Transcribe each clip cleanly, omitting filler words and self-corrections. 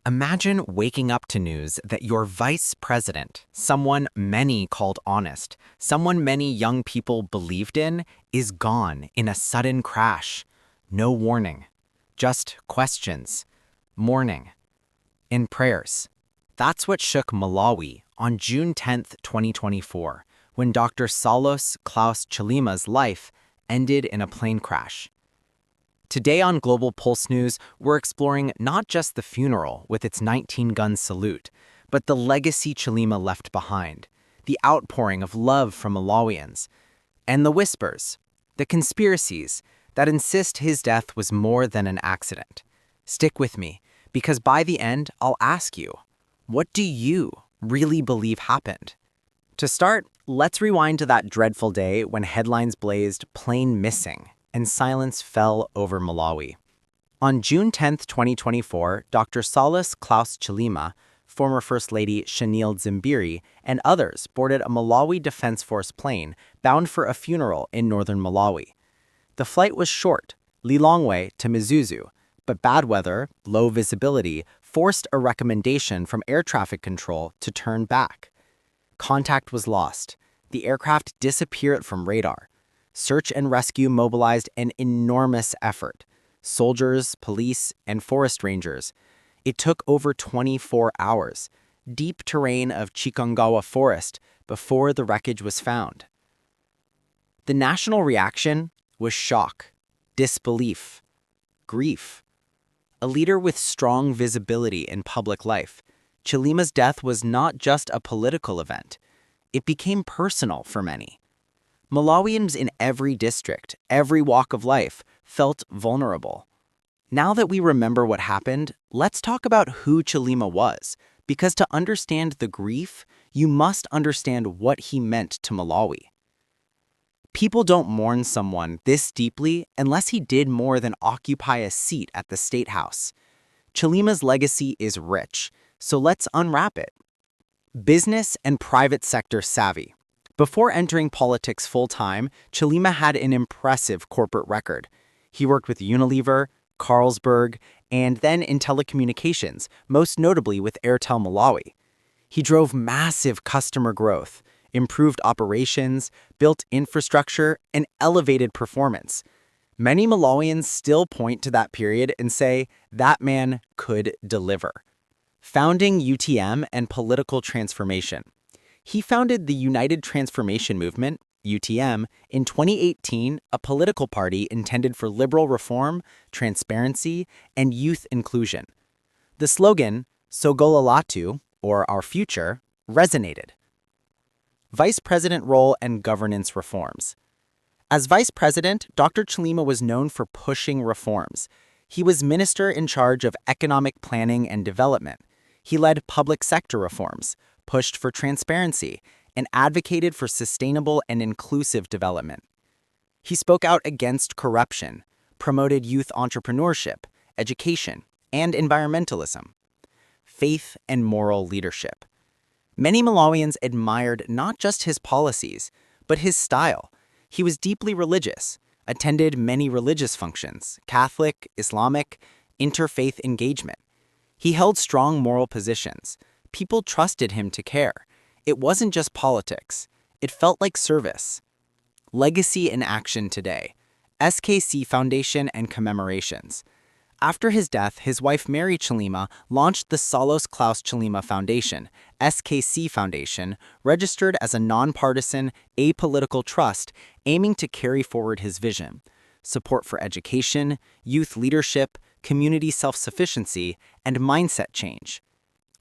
Imagine waking up to news that your vice president, someone many called honest, someone many young people believed in, is gone in a sudden crash. No warning. Just questions. Mourning. And prayers. That's what shook Malawi on June 10, 2024, when Dr. Saulos Klaus Chilima's life ended in a plane crash. Today on GlobalPulseNewz, we're exploring not just the funeral with its 19-gun salute, but the legacy Chilima left behind, the outpouring of love from Malawians, and the whispers, the conspiracies that insist his death was more than an accident. Stick with me, because by the end, I'll ask you, what do you really believe happened? To start, let's rewind to that dreadful day when headlines blazed "plane missing" and silence fell over Malawi. On June 10, 2024, Dr. Saulos Klaus Chilima, former First Lady Shanil Zimbiri, and others boarded a Malawi Defense Force plane bound for a funeral in northern Malawi. The flight was short, Lilongwe to Mzuzu, but bad weather, low visibility, forced a recommendation from air traffic control to turn back. Contact was lost. The aircraft disappeared from radar. Search and rescue mobilized an enormous effort. Soldiers, police, and forest rangers. It took over 24 hours, deep terrain of Chikangawa forest, before the wreckage was found. The national reaction was shock, disbelief, grief. A leader with strong visibility in public life, Chilima's death was not just a political event. It became personal for many. Malawians in every district, every walk of life, felt vulnerable. Now that we remember what happened, let's talk about who Chilima was, because to understand the grief, you must understand what he meant to Malawi. People don't mourn someone this deeply unless he did more than occupy a seat at the State House. Chilima's legacy is rich, so let's unwrap it. Business and private sector savvy. Before entering politics full-time, Chilima had an impressive corporate record. He worked with Unilever, Carlsberg, and then in telecommunications, most notably with Airtel Malawi. He drove massive customer growth, improved operations, built infrastructure, and elevated performance. Many Malawians still point to that period and say, that man could deliver. Founding UTM and political transformation. He founded the United Transformation Movement, UTM, in 2018, a political party intended for liberal reform, transparency, and youth inclusion. The slogan, Sogolalatu, or Our Future, resonated. Vice President role and governance reforms. As Vice President, Dr. Chilima was known for pushing reforms. He was minister in charge of economic planning and development. He led public sector reforms, pushed for transparency, and advocated for sustainable and inclusive development. He spoke out against corruption, promoted youth entrepreneurship, education, and environmentalism. Faith and moral leadership. Many Malawians admired not just his policies, but his style. He was deeply religious, attended many religious functions, Catholic, Islamic, interfaith engagement. He held strong moral positions. People trusted him to care. It wasn't just politics. It felt like service. Legacy in action today. SKC Foundation and commemorations. After his death, his wife Mary Chilima launched the Saulos Klaus Chilima Foundation, SKC Foundation, registered as a nonpartisan, apolitical trust aiming to carry forward his vision. Support for education, youth leadership, community self-sufficiency, and mindset change.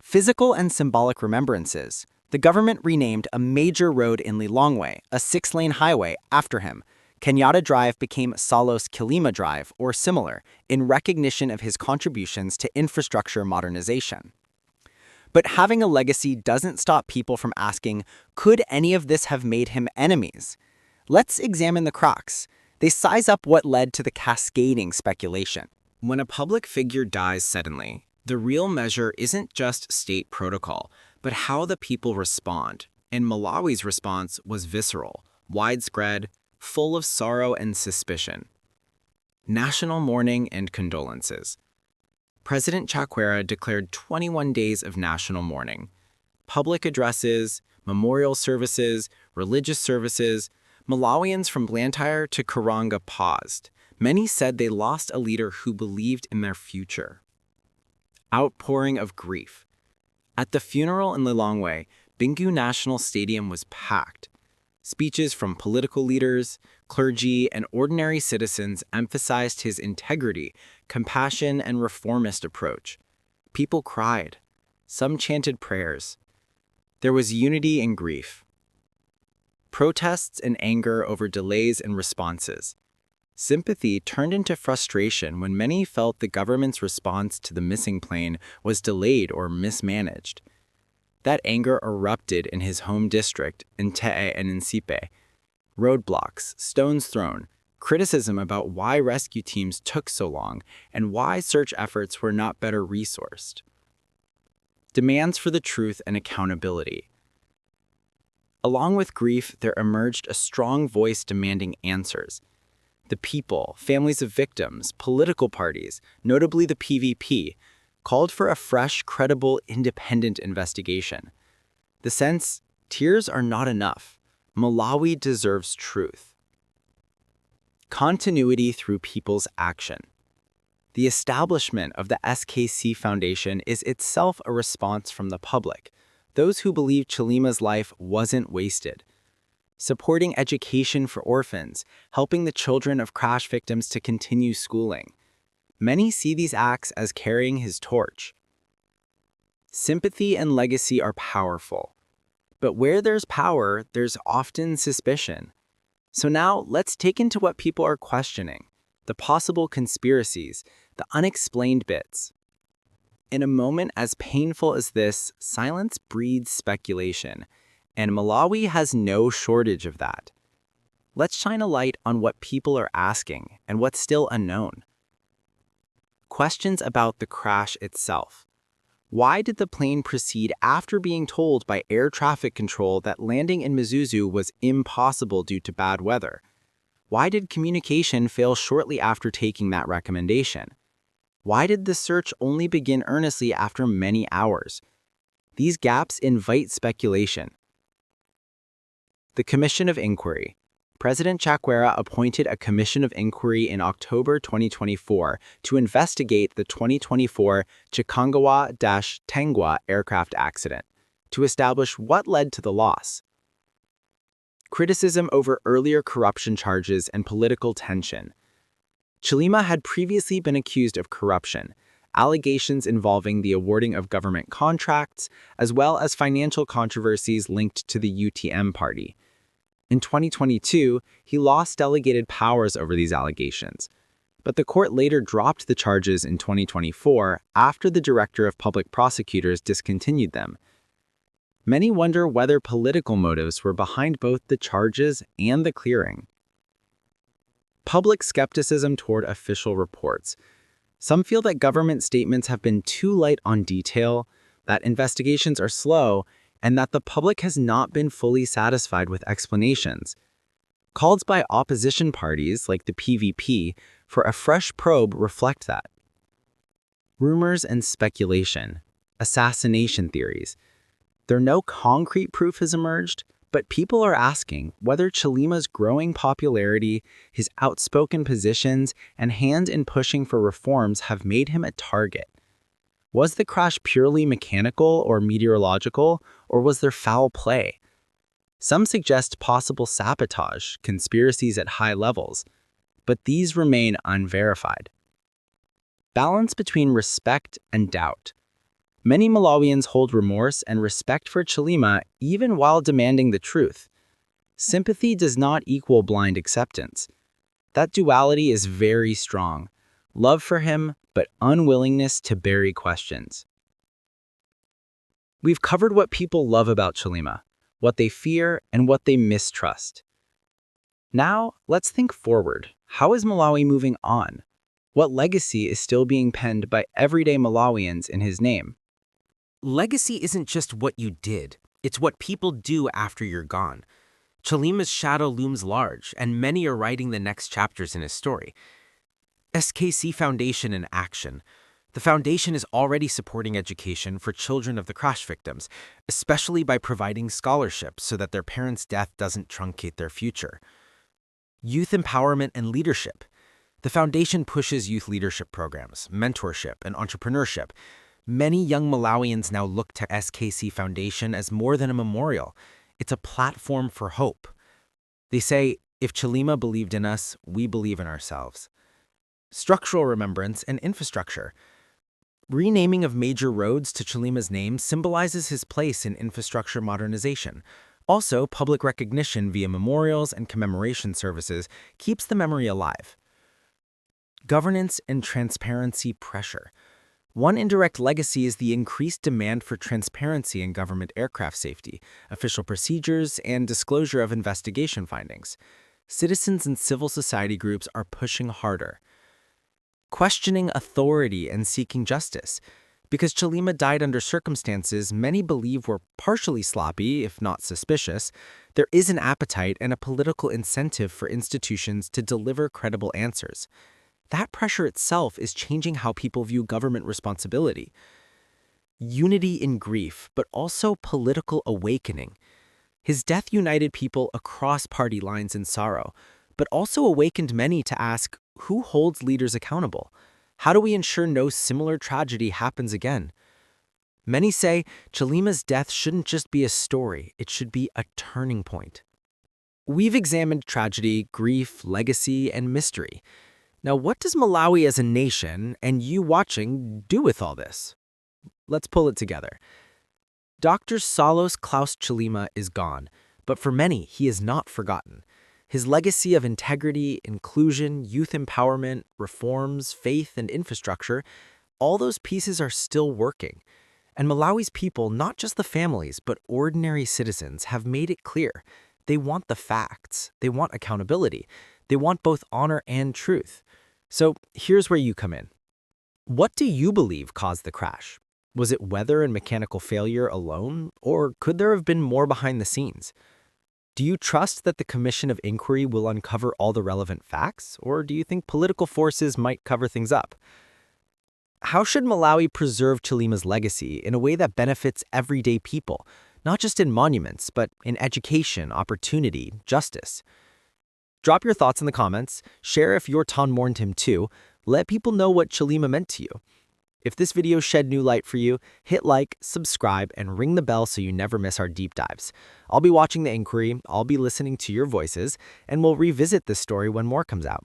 Physical and symbolic remembrances. The government renamed a major road in Lilongwe, a 6-lane highway, after him. Kenyatta Drive became Saulos Chilima Drive, or similar, in recognition of his contributions to infrastructure modernization. But having a legacy doesn't stop people from asking, could any of this have made him enemies? Let's examine the crux. They size up what led to the cascading speculation. When a public figure dies suddenly, the real measure isn't just state protocol, but how the people respond. And Malawi's response was visceral, widespread, full of sorrow and suspicion. National mourning and condolences. President Chakwera declared 21 days of national mourning. Public addresses, memorial services, religious services, Malawians from Blantyre to Karanga paused. Many said they lost a leader who believed in their future. Outpouring of grief. At the funeral in Lilongwe, Bingu National Stadium was packed. Speeches from political leaders, clergy, and ordinary citizens emphasized his integrity, compassion, and reformist approach. People cried. Some chanted prayers. There was unity in grief. Protests and anger over delays in responses. Sympathy turned into frustration when many felt the government's response to the missing plane was delayed or mismanaged. That anger erupted in his home district, in Te'e and in Sipe. Roadblocks, stones thrown, criticism about why rescue teams took so long, and why search efforts were not better resourced. Demands for the truth and accountability. Along with grief, there emerged a strong voice demanding answers. The people, families of victims, political parties, notably the PVP, called for a fresh, credible, independent investigation. The sense, tears are not enough. Malawi deserves truth. Continuity through people's action. The establishment of the SKC Foundation is itself a response from the public, those who believe Chilima's life wasn't wasted. Supporting education for orphans, helping the children of crash victims to continue schooling. Many see these acts as carrying his torch. Sympathy and legacy are powerful. But where there's power, there's often suspicion. So now let's take into what people are questioning, the possible conspiracies, the unexplained bits. In a moment as painful as this, silence breeds speculation, and Malawi has no shortage of that. Let's shine a light on what people are asking and what's still unknown. Questions about the crash itself. Why did the plane proceed after being told by air traffic control that landing in Mzuzu was impossible due to bad weather? Why did communication fail shortly after taking that recommendation? Why did the search only begin earnestly after many hours? These gaps invite speculation. The Commission of Inquiry. President Chakwera appointed a commission of inquiry in October 2024 to investigate the 2024 Chikangawa-Tengwa aircraft accident, to establish what led to the loss. Criticism over earlier corruption charges and political tension. Chilima had previously been accused of corruption, allegations involving the awarding of government contracts, as well as financial controversies linked to the UTM party. In 2022, he lost delegated powers over these allegations, but the court later dropped the charges in 2024 after the Director of Public Prosecutors discontinued them. Many wonder whether political motives were behind both the charges and the clearing. Public skepticism toward official reports. Some feel that government statements have been too light on detail, that investigations are slow, and that the public has not been fully satisfied with explanations. Calls by opposition parties like the PVP for a fresh probe reflect that. Rumors and speculation. Assassination theories. Though no concrete proof has emerged, but people are asking whether Chilima's growing popularity, his outspoken positions, and hand in pushing for reforms have made him a target. Was the crash purely mechanical or meteorological, or was there foul play? Some suggest possible sabotage, conspiracies at high levels, but these remain unverified. Balance between respect and doubt. Many Malawians hold remorse and respect for Chilima even while demanding the truth. Sympathy does not equal blind acceptance. That duality is very strong. Love for him, but unwillingness to bury questions. We've covered what people love about Chilima, what they fear, and what they mistrust. Now, let's think forward. How is Malawi moving on? What legacy is still being penned by everyday Malawians in his name? Legacy isn't just what you did, it's what people do after you're gone. Chilima's shadow looms large, and many are writing the next chapters in his story. SKC Foundation in action. The foundation is already supporting education for children of the crash victims, especially by providing scholarships so that their parents' death doesn't truncate their future. Youth empowerment and leadership. The foundation pushes youth leadership programs, mentorship, and entrepreneurship. Many young Malawians now look to SKC Foundation as more than a memorial. It's a platform for hope. They say, if Chilima believed in us, we believe in ourselves. Structural remembrance and infrastructure. Renaming of major roads to Chilima's name symbolizes his place in infrastructure modernization. Also, public recognition via memorials and commemoration services keeps the memory alive. Governance and transparency pressure. One indirect legacy is the increased demand for transparency in government aircraft safety, official procedures, and disclosure of investigation findings. Citizens and civil society groups are pushing harder. Questioning authority and seeking justice. Because Chilima died under circumstances many believe were partially sloppy, if not suspicious, there is an appetite and a political incentive for institutions to deliver credible answers. That pressure itself is changing how people view government responsibility. Unity in grief, but also political awakening. His death united people across party lines in sorrow, but also awakened many to ask, who holds leaders accountable? How do we ensure no similar tragedy happens again? Many say Chilima's death shouldn't just be a story, it should be a turning point. We've examined tragedy, grief, legacy, and mystery. Now, what does Malawi as a nation, and you watching, do with all this? Let's pull it together. Dr. Saulos Klaus Chilima is gone, but for many, he is not forgotten. His legacy of integrity, inclusion, youth empowerment, reforms, faith, and infrastructure, all those pieces are still working. And Malawi's people, not just the families, but ordinary citizens, have made it clear. They want the facts. They want accountability. They want both honor and truth. So here's where you come in. What do you believe caused the crash? Was it weather and mechanical failure alone, or could there have been more behind the scenes? Do you trust that the Commission of Inquiry will uncover all the relevant facts, or do you think political forces might cover things up? How should Malawi preserve Chilima's legacy in a way that benefits everyday people, not just in monuments, but in education, opportunity, justice? Drop your thoughts in the comments, share if your town mourned him too, let people know what Chilima meant to you. If this video shed new light for you, hit like, subscribe, and ring the bell so you never miss our deep dives. I'll be watching the inquiry, I'll be listening to your voices, and we'll revisit this story when more comes out.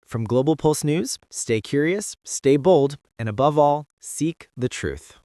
From Global Pulse News, stay curious, stay bold, and above all, seek the truth.